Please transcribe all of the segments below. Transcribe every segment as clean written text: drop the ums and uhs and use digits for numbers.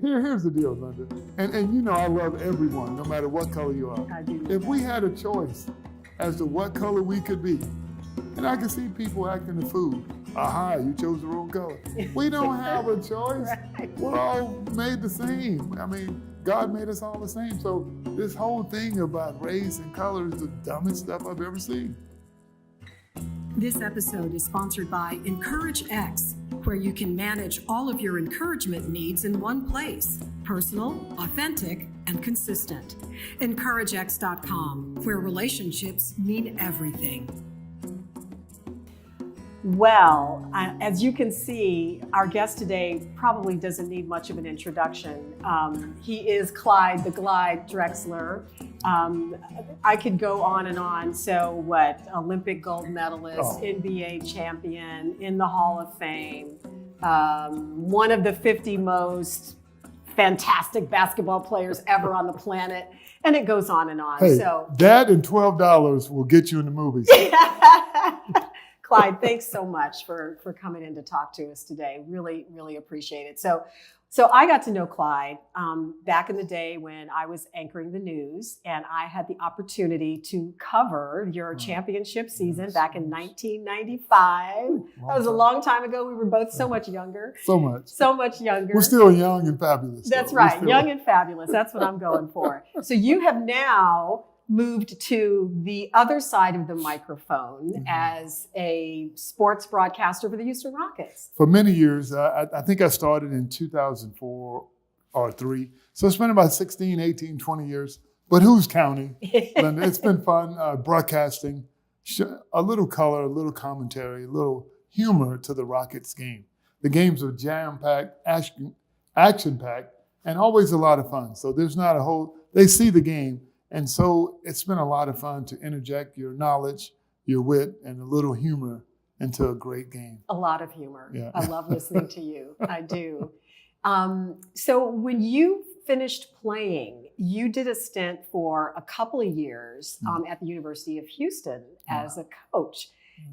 Here's the deal, Linda. And you know I love everyone, no matter what color you are. I do. If we had a choice as to what color we could be, and I can see people acting the fool. Aha, you chose the wrong color. We don't have a choice. Right. We're all made the same. I mean, God made us all the same. So this whole thing about race and color is the dumbest stuff I've ever seen. This episode is sponsored by EncourageX, where you can manage all of your encouragement needs in one place. Personal, authentic, and consistent. EncourageX.com, where relationships mean everything. Well, as you can see, our guest today probably doesn't need much of an introduction. He is Clyde the Glide Drexler. I could go on and on. So what? Olympic gold medalist, NBA champion, in the Hall of Fame, one of the 50 most fantastic basketball players ever on the planet. And it goes on and on. Hey, so that and $12 will get you in the movies. Clyde, thanks so much for coming in to talk to us today. Really, really appreciate it. So I got to know Clyde back in the day when I was anchoring the news, and I had the opportunity to cover your championship season back in 1995. That was a long time ago. We were both so much younger. So much younger. We're still young and fabulous. That's right. Young and fabulous. That's what I'm going for. So you have now moved to the other side of the microphone as a sports broadcaster for the Houston Rockets. For many years, I think I started in 2004 or 3. So it's been about 16, 18, 20 years. But who's counting? Linda, it's been fun broadcasting, a little color, a little commentary, a little humor to the Rockets game. The games are jam-packed, action-packed, and always a lot of fun. So there's not they see the game. And so it's been a lot of fun to interject your knowledge, your wit, and a little humor into a great game. A lot of humor. Yeah. I love listening to you. I do. So when you finished playing, you did a stint for a couple of years at the University of Houston as a coach.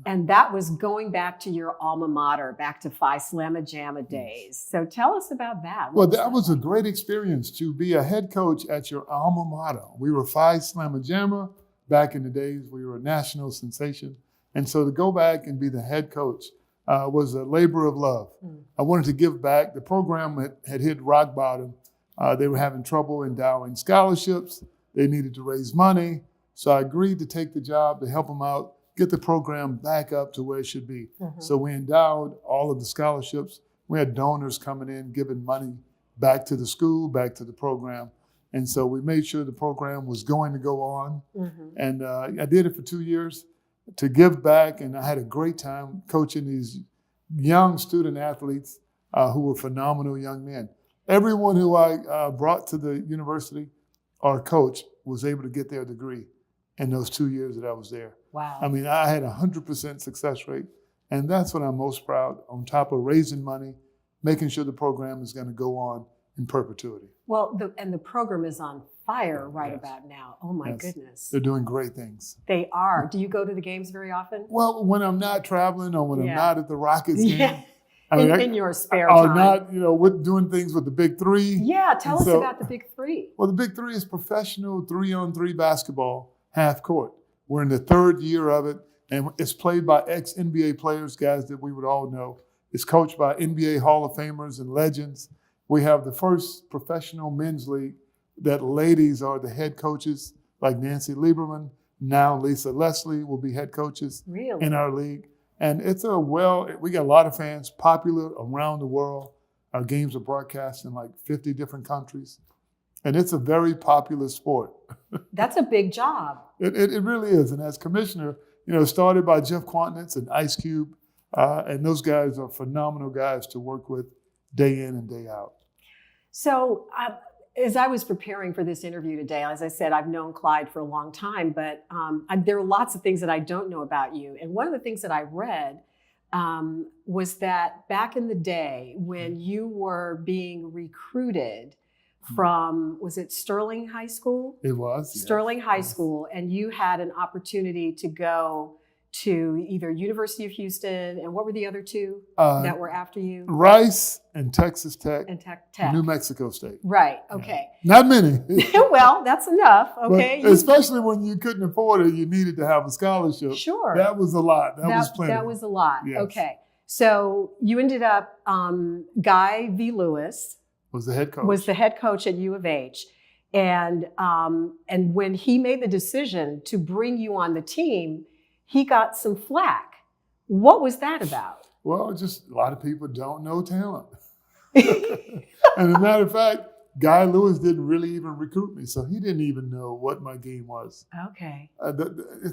And that was going back to your alma mater, back to Phi Slamma Jamma days. So tell us about that. Well, that was a great experience to be a head coach at your alma mater. We were Phi Slamma Jamma. Back in the days, we were a national sensation. And so to go back and be the head coach was a labor of love. I wanted to give back. The program had hit rock bottom. They were having trouble endowing scholarships. They needed to raise money. So I agreed to take the job to help them out, get the program back up to where it should be. So we endowed all of the scholarships. We had donors coming in, giving money back to the school, back to the program. And so we made sure the program was going to go on. And I did it for 2 years to give back. And I had a great time coaching these young student athletes who were phenomenal young men. Everyone who I brought to the university or coach was able to get their degree in those 2 years that I was there. Wow. I mean, I had 100% success rate. And that's what I'm most proud, on top of raising money, making sure the program is going to go on in perpetuity. Well, the program is on fire about now. Oh, my goodness. They're doing great things. They are. Do you go to the games very often? Well, when I'm not traveling or when I'm not at the Rockets game. In your spare time. Or not, doing things with the Big Three. Yeah, tell us about the Big Three. Well, the Big Three is professional 3-on-3 basketball, half court. We're in the 3rd year of it, and it's played by ex-NBA players, guys that we would all know. It's coached by NBA Hall of Famers and legends. We have the first professional men's league that ladies are the head coaches, like Nancy Lieberman. Now Lisa Leslie will be head coaches in our league. And we got a lot of fans, popular around the world. Our games are broadcast in like 50 different countries. And it's a very popular sport. That's a big job. It really is. And as commissioner, started by Jeff Quantnitz and Ice Cube. And those guys are phenomenal guys to work with day in and day out. So as I was preparing for this interview today, as I said, I've known Clyde for a long time, but there are lots of things that I don't know about you. And one of the things that I read was that back in the day when you were being recruited from, was it Sterling High School? It was. Sterling High School, and you had an opportunity to go to either University of Houston, and what were the other two Uh, that were after you? Rice and Texas Tech, And Tech. New Mexico State. Right. Okay. Not many. Well, that's enough. Okay. But especially when you couldn't afford it, you needed to have a scholarship. Sure. That was a lot. That was plenty. That was a lot. Yes. Okay. So you ended up, Guy V. Lewis Was the head coach. was the head coach at U of H. And when he made the decision to bring you on the team, he got some flack. What was that about? Well, just a lot of people don't know talent. And as a matter of fact, Guy Lewis didn't really even recruit me, so he didn't even know what my game was. Okay.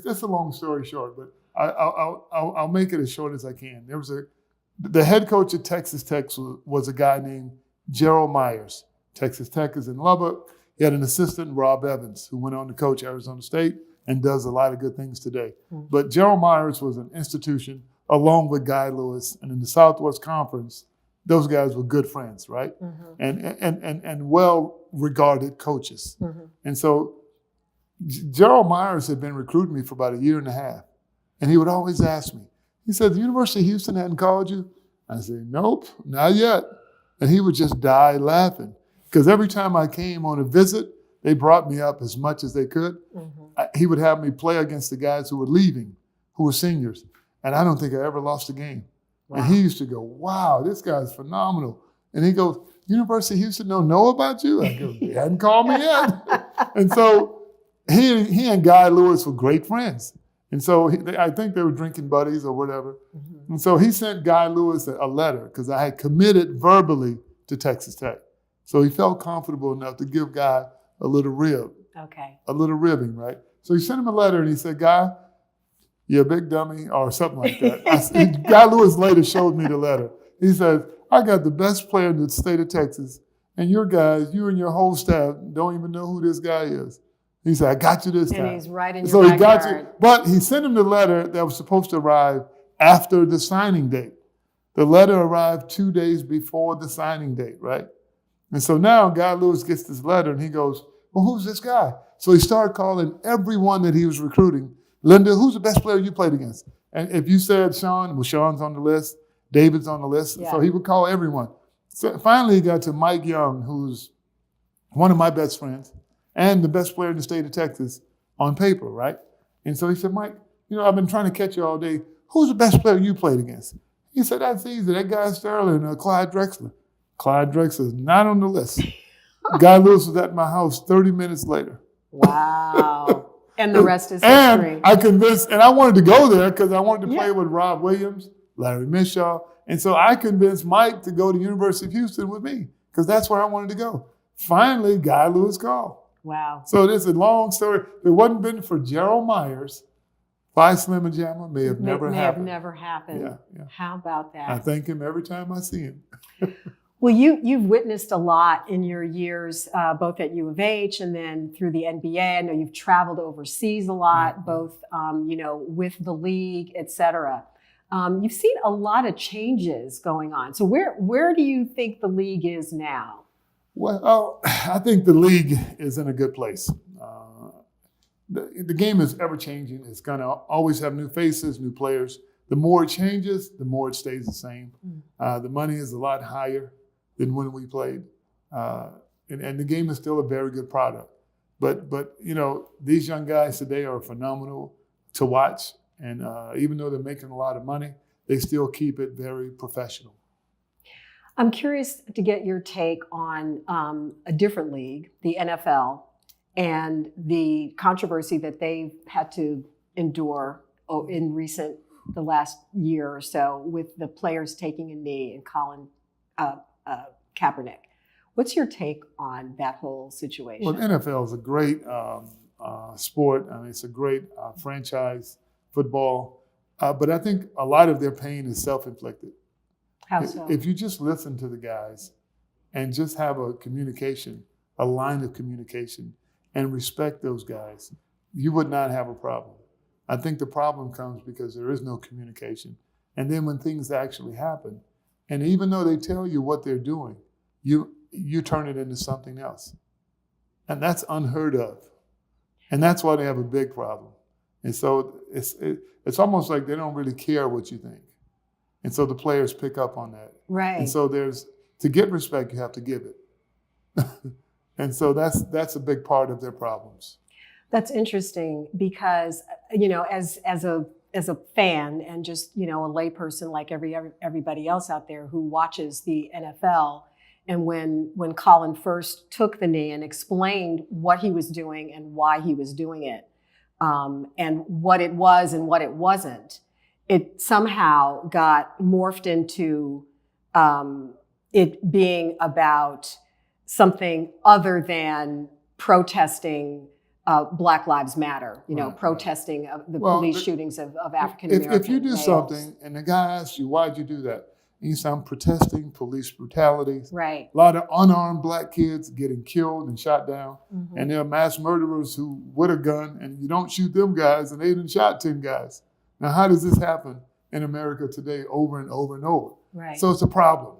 It's a long story short, but I'll make it as short as I can. The head coach at Texas Tech was a guy named Gerald Myers. Texas Tech is in Lubbock. He had an assistant, Rob Evans, who went on to coach Arizona State and does a lot of good things today. Mm-hmm. But Gerald Myers was an institution along with Guy Lewis, and in the Southwest Conference, those guys were good friends, right? Mm-hmm. And well-regarded coaches. Mm-hmm. And so Gerald Myers had been recruiting me for about a year and a half, and he would always ask me, he said, the University of Houston hadn't called you? I said, nope, not yet. And he would just die laughing, because every time I came on a visit, they brought me up as much as they could. Mm-hmm. He would have me play against the guys who were leaving, who were seniors. And I don't think I ever lost a game. Wow. And he used to go, wow, this guy's phenomenal. And he goes, University of Houston don't know about you? I go, they hadn't called me yet. And so he and Guy Lewis were great friends. And so I think they were drinking buddies or whatever. Mm-hmm. And so he sent Guy Lewis a letter because I had committed verbally to Texas Tech. So he felt comfortable enough to give Guy a little rib. Okay. A little ribbing, right? So he sent him a letter and he said, Guy, you're a big dummy or something like that. Guy Lewis later showed me the letter. He said, I got the best player in the state of Texas, and your guys, you and your whole staff don't even know who this guy is. He said, I got you this time. And he's right in your So he got backyard. you. But he sent him the letter that was supposed to arrive after the signing date. The letter arrived 2 days before the signing date, right? And so now Guy Lewis gets this letter and he goes, well, who's this guy? So he started calling everyone that he was recruiting. Linda, who's the best player you played against? And if you said Sean, well, Sean's on the list. David's on the list. Yeah. So he would call everyone. So finally he got to Mike Young, who's one of my best friends and the best player in the state of Texas on paper, right? And so he said, Mike, I've been trying to catch you all day. Who's the best player you played against? He said, that's easy. That guy Sterling, Clyde Drexler. Clyde Drexler is not on the list. Guy Lewis was at my house 30 minutes later. Wow. And the rest is And history. I convinced, and I wanted to go there because I wanted to play with Rob Williams, Larry Mishaw. And so I convinced Mike to go to University of Houston with me because that's where I wanted to go. Finally, Guy Lewis called. Wow. So this is a long story. If it wasn't been for Gerald Myers, Phi Slamma Jamma may have never may happened. have never happened. Yeah. How about that? I thank him every time I see him. Well, you've witnessed a lot in your years, both at U of H and then through the NBA. I know you've traveled overseas a lot, both with the league, et cetera. You've seen a lot of changes going on. So where do you think the league is now? Well, I think the league is in a good place. The game is ever changing. It's going to always have new faces, new players. The more it changes, the more it stays the same. The money is a lot higher than when we played. And the game is still a very good product. But these young guys today are phenomenal to watch. And even though they're making a lot of money, they still keep it very professional. I'm curious to get your take on a different league, the NFL, and the controversy that they've had to endure in the last year or so with the players taking a knee and Colin Kaepernick. What's your take on that whole situation? Well, the NFL is a great sport. I mean, it's a great franchise football. But I think a lot of their pain is self-inflicted. How so? If you just listen to the guys and just have a line of communication, and respect those guys, you would not have a problem. I think the problem comes because there is no communication. And then when things actually happen, and even though they tell you what they're doing, you turn it into something else. And that's unheard of. And that's why they have a big problem. And so it's almost like they don't really care what you think. And so the players pick up on that. Right. And so to get respect, you have to give it. And so that's a big part of their problems. That's interesting because, as a fan and just, a layperson like everybody else out there who watches the NFL, and when Colin first took the knee and explained what he was doing and why he was doing it, and what it was and what it wasn't, it somehow got morphed into it being about something other than protesting Black Lives Matter, protesting the police shootings of African Americans. If you do something and the guy asks you, why'd you do that? And you say, I'm protesting police brutality. Right. A lot of unarmed Black kids getting killed and shot down. Mm-hmm. And there are mass murderers who with a gun, and you don't shoot them guys, and they done shot 10 guys. Now, how does this happen in America today over and over and over? Right. So it's a problem.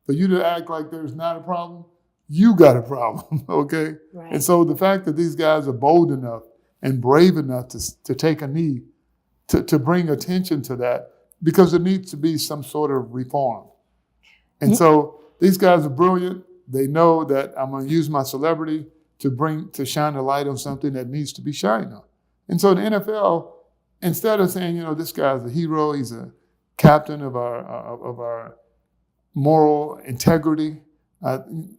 For you to act like there's not a problem, you got a problem, okay? Right. And so the fact that these guys are bold enough and brave enough to take a knee, to bring attention to that, because there needs to be some sort of reform. And so these guys are brilliant. They know that I'm going to use my celebrity to shine a light on something that needs to be shined on. And so the NFL, instead of saying, this guy's a hero, he's a captain of our moral integrity,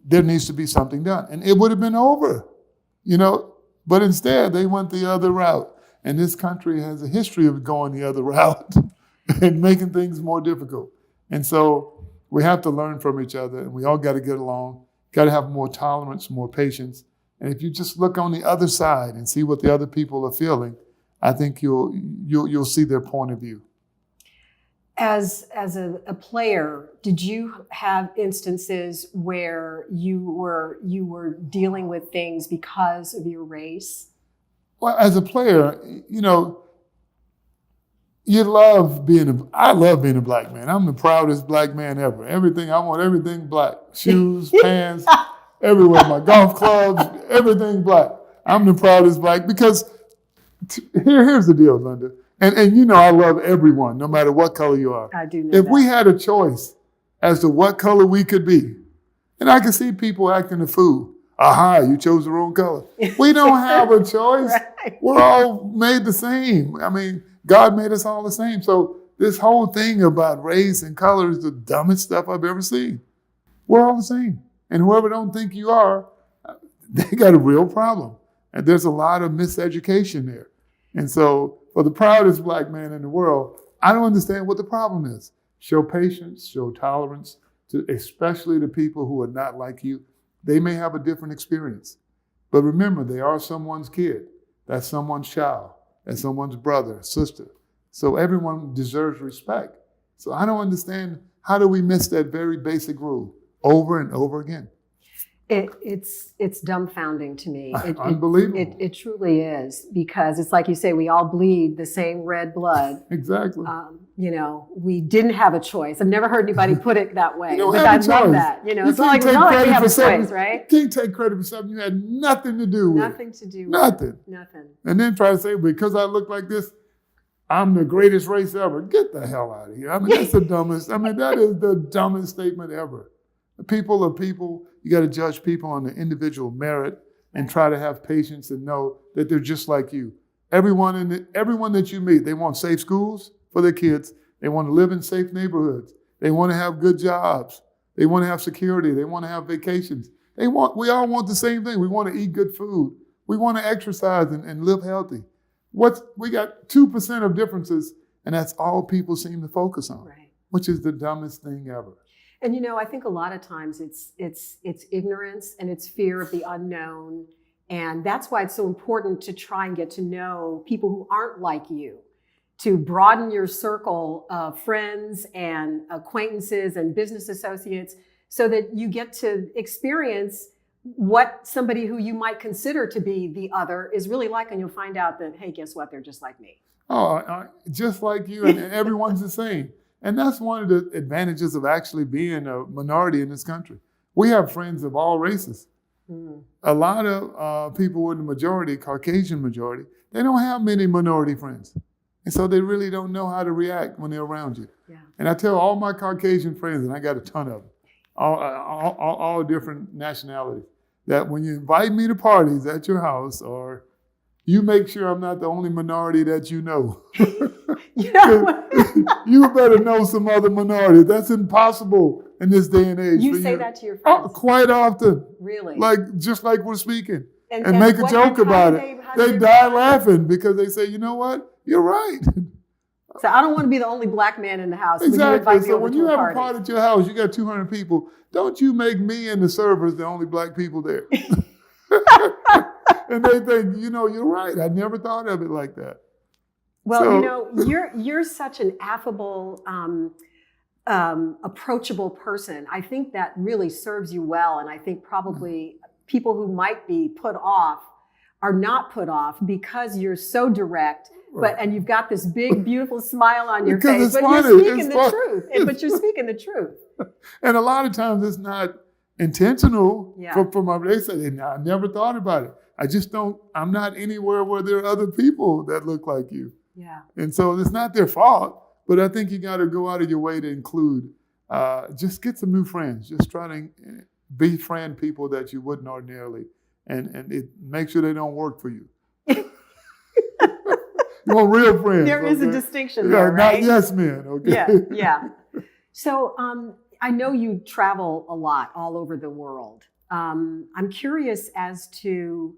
there needs to be something done. And it would have been over, but instead they went the other route. And this country has a history of going the other route and making things more difficult. And so we have to learn from each other, and we all got to get along, got to have more tolerance, more patience. And if you just look on the other side and see what the other people are feeling, I think you'll see their point of view. As a player, did you have instances where you were dealing with things because of your race? Well, as a player, I love being a Black man. I'm the proudest Black man ever. I want everything Black. Shoes, pants, everywhere. My golf clubs, everything Black. I'm the proudest Black because here's the deal, Linda. And I love everyone, no matter what color you are. I do know If that. we had a choice as to what color we could be, and I can see people acting a fool. Aha, you chose the wrong color. We don't have a choice. Right. We're all made the same. I mean, God made us all the same. So this whole thing about race and color is the dumbest stuff I've ever seen. We're all the same. And whoever don't think you are, they got a real problem. And there's a lot of miseducation there. And so for the proudest Black man in the world, I don't understand what the problem is. Show patience, show tolerance, especially to people who are not like you. They may have a different experience. But remember, they are someone's kid. That's someone's child. That's someone's brother, sister. So everyone deserves respect. So I don't understand, how do we miss that very basic rule over and over again? It's dumbfounding to me. Unbelievable. It truly is, because it's like you say, we all bleed the same red blood. Exactly. We didn't have a choice. I've never heard anybody put it that way. You but I love that. It's not like we have a choice, right? You can't take credit for something you had nothing to do with. Nothing to do with. Nothing. And then try to say, because I look like this, I'm the greatest race ever. Get the hell out of here. I mean, that's the dumbest. That is the dumbest statement ever. People are people. You got to judge people on their individual merit and try to have patience and know that they're just like you. Everyone that you meet, they want safe schools for their kids. They want to live in safe neighborhoods. They want to have good jobs. They want to have security. They want to have vacations. We all want the same thing. We want to eat good food. We want to exercise and live healthy. We got 2% of differences, and that's all people seem to focus on, Right. which is the dumbest thing ever. And I think a lot of times it's ignorance and it's fear of the unknown. And that's why it's so important to try and get to know people who aren't like you, to broaden your circle of friends and acquaintances and business associates so that you get to experience what somebody who you might consider to be the other is really like, and you'll find out that, hey, guess what? They're just like me. Oh, just like you, and everyone's the same. And that's one of the advantages of actually being a minority in this country. We have friends of all races. A lot of people in the majority, Caucasian majority, they don't have many minority friends. And so they really don't know how to react when they're around you. Yeah. And I tell all my Caucasian friends, and I got a ton of them, all different nationalities, that when you invite me to parties at your house, or you make sure I'm not the only minority that you know. You better know some other minorities. That's impossible in this day and age. You say that to your friends? Quite often. Really? Just like we're speaking. And make a joke about it. They die laughing. laughing because they say, you know what? You're right. So I don't want to be the only black man in the house. Exactly. So when you have a party at your house, you got 200 people. Don't you make me and the servers the only black people there. And they think, you're right. I never thought of it like that. Well, you're such an affable, approachable person. I think that really serves you well. And I think probably people who might be put off are not put off because you're so direct. And you've got this big, beautiful smile on your face. But you're speaking the truth. But you're speaking the truth. And a lot of times it's not intentional. Yeah. They say, I never thought about it. I'm not anywhere where there are other people that look like you. Yeah. And so it's not their fault, but I think you got to go out of your way to include, just get some new friends. Just try to befriend people that you wouldn't ordinarily, and make sure they don't work for you. You want real friends. There is a distinction there, right? Not yes men, okay? Yeah. So I know you travel a lot all over the world. I'm curious as to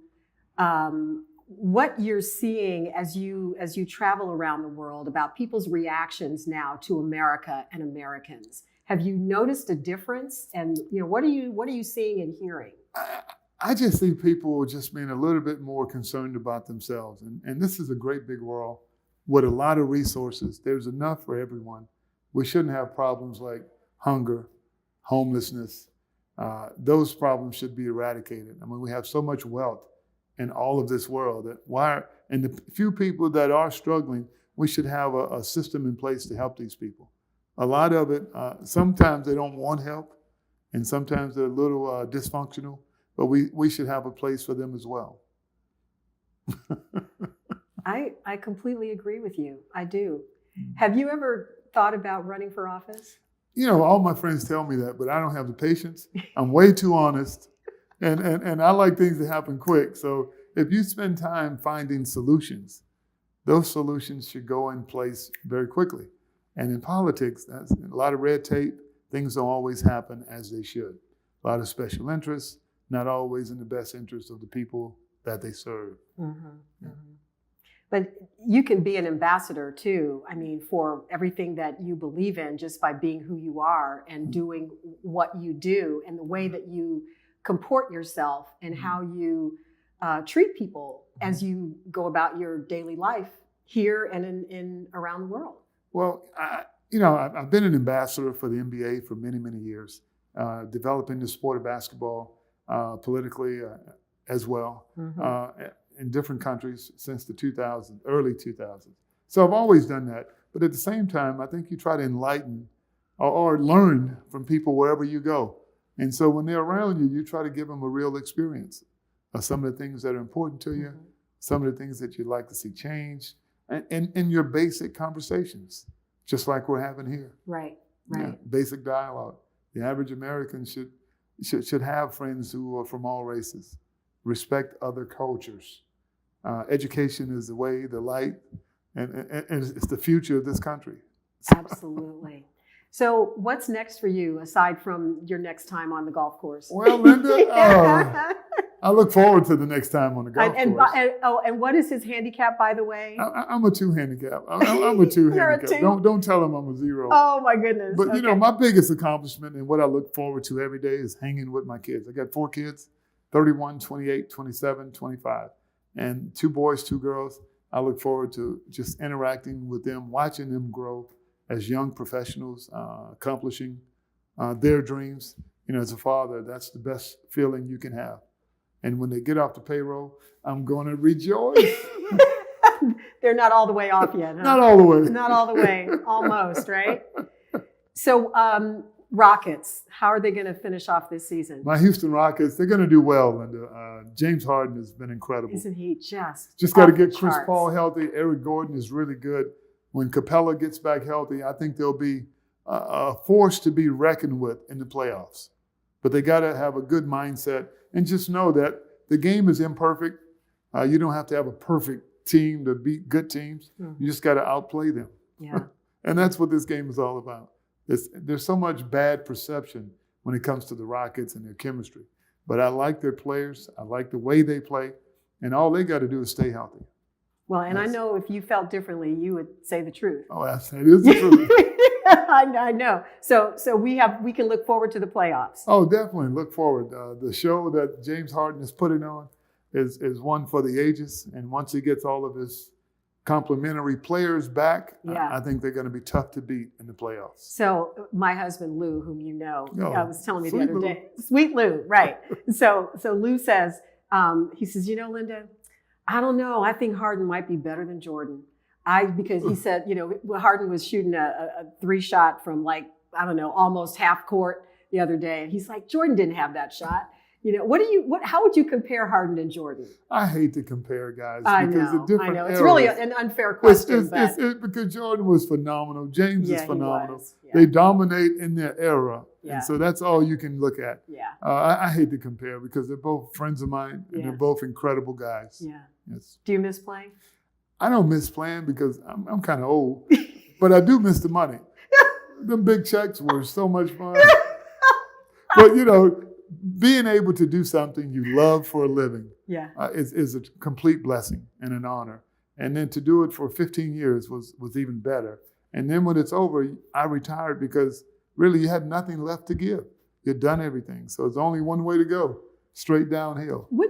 what you're seeing as you travel around the world about people's reactions now to America and Americans. Have you noticed a difference? And what are you seeing and hearing? I just see people just being a little bit more concerned about themselves. And this is a great big world with a lot of resources. There's enough for everyone. We shouldn't have problems like hunger, homelessness. Those problems should be eradicated. I mean, we have so much wealth in all of this world and the few people that are struggling, we should have a system in place to help these people. A lot of it, sometimes they don't want help, and sometimes they're a little dysfunctional, but we should have a place for them as well. I completely agree with you. I do. Have you ever thought about running for office? All my friends tell me that, but I don't have the patience. I'm way too honest, and I like things to happen quick. So if you spend time finding solutions, those solutions should go in place very quickly. And in politics, that's a lot of red tape. Things don't always happen as they should. A lot of special interests, not always in the best interest of the people that they serve. Mm-hmm. Mm-hmm. But you can be an ambassador too. I mean, for everything that you believe in, just by being who you are and doing what you do, and the way that you comport yourself and how you treat people as you go about your daily life here and in around the world. Well, I've been an ambassador for the NBA for many, many years, developing the sport of basketball politically as well. Mm-hmm. In different countries since the early 2000s. So I've always done that. But at the same time, I think you try to enlighten or learn from people wherever you go. And so when they're around you, you try to give them a real experience of some of the things that are important to you, mm-hmm. some of the things that you'd like to see change, and in your basic conversations, just like we're having here. Right. Basic dialogue. The average American should have friends who are from all races, respect other cultures. Education is the way, the light, and it's the future of this country. Absolutely. So what's next for you, aside from your next time on the golf course? Well, Linda, I look forward to the next time on the golf course. And what is his handicap, by the way? I'm a 2 handicap. I'm a 2 handicap. Don't tell him I'm a 0. Oh, my goodness. But, my biggest accomplishment and what I look forward to every day is hanging with my kids. I got 4 kids, 31, 28, 27, 25. And 2 boys, 2 girls. I look forward to just interacting with them, watching them grow as young professionals, accomplishing their dreams. As a father, that's the best feeling you can have. And when they get off the payroll, I'm going to rejoice. They're not all the way off yet, huh? Not all the way. Not all the way, almost, right? So Rockets, how are they going to finish off this season? My Houston Rockets, they're going to do well, Linda. James Harden has been incredible. Isn't he just got to off get the Chris charts? Paul healthy. Eric Gordon is really good. When Capella gets back healthy, I think they'll be a force to be reckoned with in the playoffs. But they got to have a good mindset and just know that the game is imperfect. You don't have to have a perfect team to beat good teams. You just got to outplay them. Yeah. And that's what this game is all about. There's so much bad perception when it comes to the Rockets and their chemistry. But I like their players. I like the way they play. And all they got to do is stay healthy. Well, and I know if you felt differently, you would say the truth. Oh, that is the truth. I know. So we can look forward to the playoffs. Oh, definitely look forward. The show that James Harden is putting on is one for the ages. And once he gets all of his complimentary players back, I think they're going to be tough to beat in the playoffs. So my husband, Lou, whom you know, was telling me the other Lou. day. Sweet Lou, right. So Lou says, he says, Linda, I don't know. I think Harden might be better than Jordan. Because he said, Harden was shooting a 3-shot from almost half court the other day. And he's like, Jordan didn't have that shot. How would you compare Harden and Jordan? I hate to compare guys I because know. of different It's eras. really an unfair question. Because Jordan was phenomenal. James is phenomenal. He was. Yeah. They dominate in their era. Yeah. And so that's all you can look at. Yeah. I hate to compare because they're both friends of mine and they're both incredible guys. Yeah. Yes. Do you miss playing? I don't miss playing because I'm kind of old, but I do miss the money. Them big checks were so much fun. But, being able to do something you love for a living is a complete blessing and an honor. And then to do it for 15 years was even better. And then when it's over, I retired because really you had nothing left to give. You'd done everything. So it's only one way to go, straight downhill. When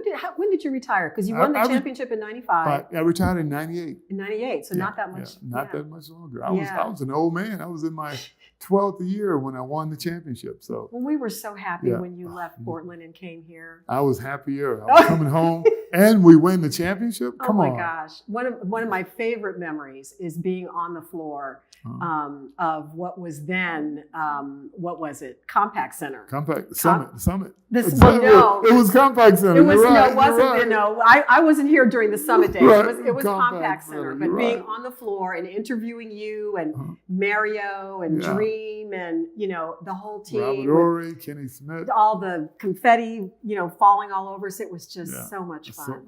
did you retire? Because you won the championship in 95. I retired in 98. In 98, so not that much. Not that much longer. I was an old man. I was in my 12th year when I won the championship. So we were so happy when you left Portland and came here. I was happier. I was coming home and we win the championship. Come on. Oh my gosh. One of my favorite memories is being on the floor of what was then, what was it? Compact Center. Summit. It was Compact Center. It was, You're right. no, it wasn't. Right. No, I wasn't here during the Summit days. Right. It was Compact Center. But being right. on the floor and interviewing you and Mario and Dream and, the whole team. Robert Ory, Kenny Smith. All the confetti, falling all over us. It was just so much fun.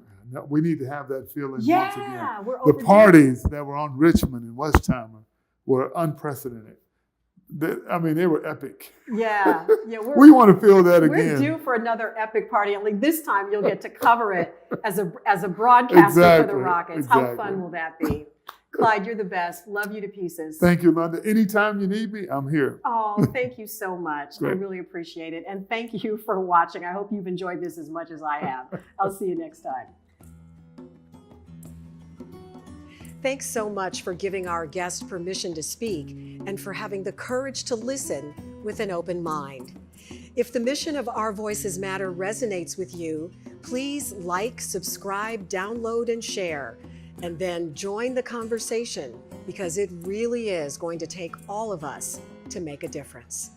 We need to have that feeling once again. The parties that were on Richmond and Westheimer were unprecedented. They were epic. Yeah. We want to feel that again. We're due for another epic party. And this time you'll get to cover it as a broadcaster for the Rockets. Exactly. How fun will that be? Clyde, you're the best. Love you to pieces. Thank you, Linda. Anytime you need me, I'm here. Oh, thank you so much. Great. I really appreciate it. And thank you for watching. I hope you've enjoyed this as much as I have. I'll see you next time. Thanks so much for giving our guest permission to speak and for having the courage to listen with an open mind. If the mission of Our Voices Matter resonates with you, please like, subscribe, download, and share. And then join the conversation because it really is going to take all of us to make a difference.